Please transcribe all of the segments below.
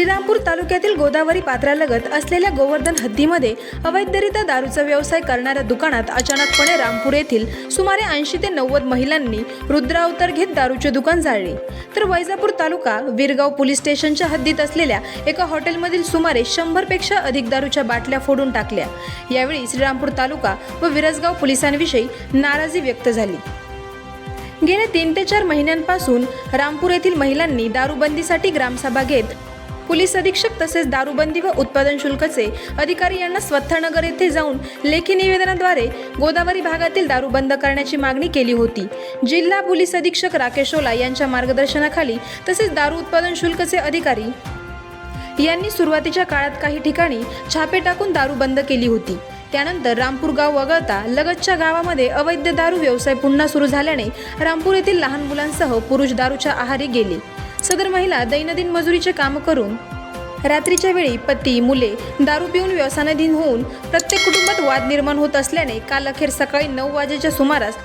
श्रीरामपूर तालुक्यातील गोदावरी पात्रालगत असलेल्या गोवर्धन हद्दीमध्ये अवैधरित्या दारूचा व्यवसाय करणाऱ्या दुकानात अचानकपणे रामपूर येथील सुमारे 80 ते 90 महिलांनी रुद्रावतार घेत दारूचे दुकान जाळले। तर वैजापूर तालुका विरगाव पोलीस स्टेशनच्या हद्दीत असलेल्या एका हॉटेलमधील सुमारे 100 पेक्षा अधिक दारूच्या बाटल्या फोडून टाकल्या। यावेळी श्रीरामपूर तालुका व विरसगाव पोलिसांविषयी नाराजी व्यक्त झाली। गेल्या 3 ते 4 महिन्यांपासून रामपूर येथील महिलांनी दारूबंदीसाठी ग्रामसभा घेत पोलीस अधीक्षक तसेच दारूबंदी व उत्पादन शुल्काचे अधिकारी यांना स्वतःनगर येथे जाऊन लेखी निवेदनाद्वारे गोदावरी भागातील दारू बंद करण्याची मागणी केली होती। जिल्हा पोलीस अधीक्षक राकेश ओला यांच्या मार्गदर्शनाखाली तसेच दारू उत्पादन शुल्काचे अधिकारी यांनी सुरुवातीच्या काळात काही ठिकाणी छापे टाकून दारू बंद केली होती। त्यानंतर रामपूर गाव वगळता लगतच्या गावामध्ये अवैध दारू व्यवसाय पुन्हा सुरू झाल्याने रामपूर येथील लहान मुलांसह पुरुष दारूच्या आहारी गेले। सदर महिला दैनंदिन मजुरीचे काम करून रात्रीच्या वेळी पती मुले दारू पिऊन व्यसनाधीन होऊन प्रत्येक कुटुंबात वाद निर्माण होत असल्याने काल अखेर सकाळी 9 वाजेच्या सुमारास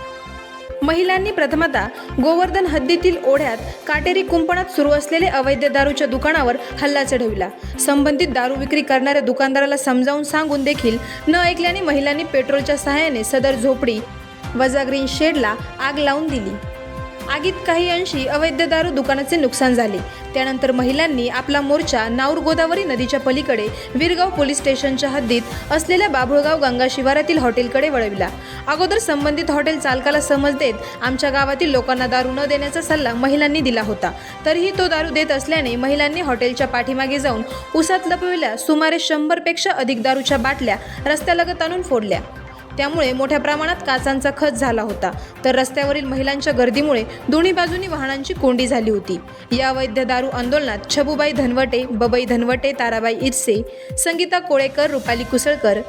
महिलांनी प्रथमतः गोवर्धन हद्दीतील ओढ्यात काटेरी कुंपणात सुरू असलेले अवैध दारूच्या दुकानावर हल्ला चढविला। संबंधित दारू विक्री करणाऱ्या दुकानदाराला समजावून सांगून देखील न ऐकल्याने महिलांनी पेट्रोलच्या सहाय्याने सदर झोपडी वजा ग्रीन शेडला आग लावून दिली। आगीत काही अंशी अवैध दारू दुकानाचे नुकसान झाले। त्यानंतर महिलांनी आपला मोर्चा नाऊर गोदावरी नदीच्या पलीकडे विरगाव पोलीस स्टेशनच्या हद्दीत असलेल्या बाभुळगाव गंगा शिवारातील हॉटेलकडे वळविला। अगोदर संबंधित हॉटेल चालकाला समज देत आमच्या गावातील लोकांना दारू न देण्याचा सल्ला महिलांनी दिला होता। तरीही तो दारू देत असल्याने महिलांनी हॉटेलच्या पाठीमागे जाऊन उसात लपविल्या सुमारे 100 पेक्षा अधिक दारूच्या बाटल्या रस्त्यालगत आणून फोडल्या। त्यामुळे मोठ्या प्रमाणात काचांचा खच झाला होता। तर रस्त्यावरील महिलांच्या गर्दीमुळे दोन्ही बाजूनी वाहनांची कोंडी झाली होती। या अवैध दारू आंदोलनात छबुबाई धनवटे, बबई धनवटे, ताराबाई इटसे, संगीता कोळेकर, रुपाली कुसळकर,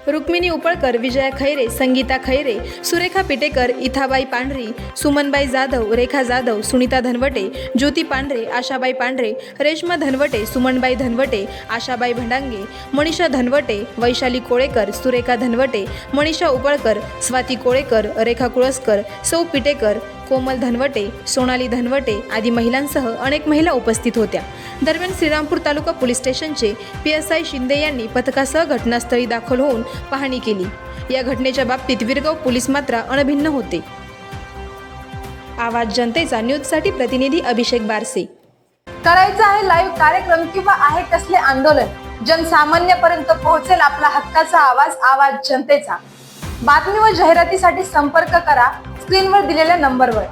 रुक्मिणी उपळकर, विजया खैरे, संगीता खैरे, सुरेखा पिटेकर, इथाबाई पांढरी, सुमनबाई जाधव, रेखा जाधव, सुनीता धनवटे, ज्योती पांढरे, आशाबाई पांढरे, रेश्मा धनवटे, सुमनबाई धनवटे, आशाबाई भंडांगे, मनीषा धनवटे, वैशाली कोळेकर, सुरेखा धनवटे, मनीषा उपळकर, स्वाती कोळेकर, रेखा कुळसकर, सौ पिटेकर, कोमल धनवटे, सोनाली धनवटे आदी महिलांसह अनेक महिला उपस्थित होत्या। दरम्यान श्रीरामपूर तालुका पोलीस स्टेशनचे PSI शिंदे यांनी पथकासह घटनास्थळी दाखल होऊन पाहणी केली। या घटनेच्या बाबतीत विरगाव पोलीस मात्र अनभिन्न होते। आवाज जनतेचा न्यूजसाठी प्रतिनिधी अभिषेक बारसे। करायचं आहे लाईव्ह कार्यक्रम किंवा आहे कसले आंदोलन, जनसामान्यपर्यंत पोहोचेल आपला हक्काचा आवाज, आवाज जनतेचा। बातमी व जाहिरातीसाठी संपर्क करा स्क्रीनवर दिलेल्या नंबरवर।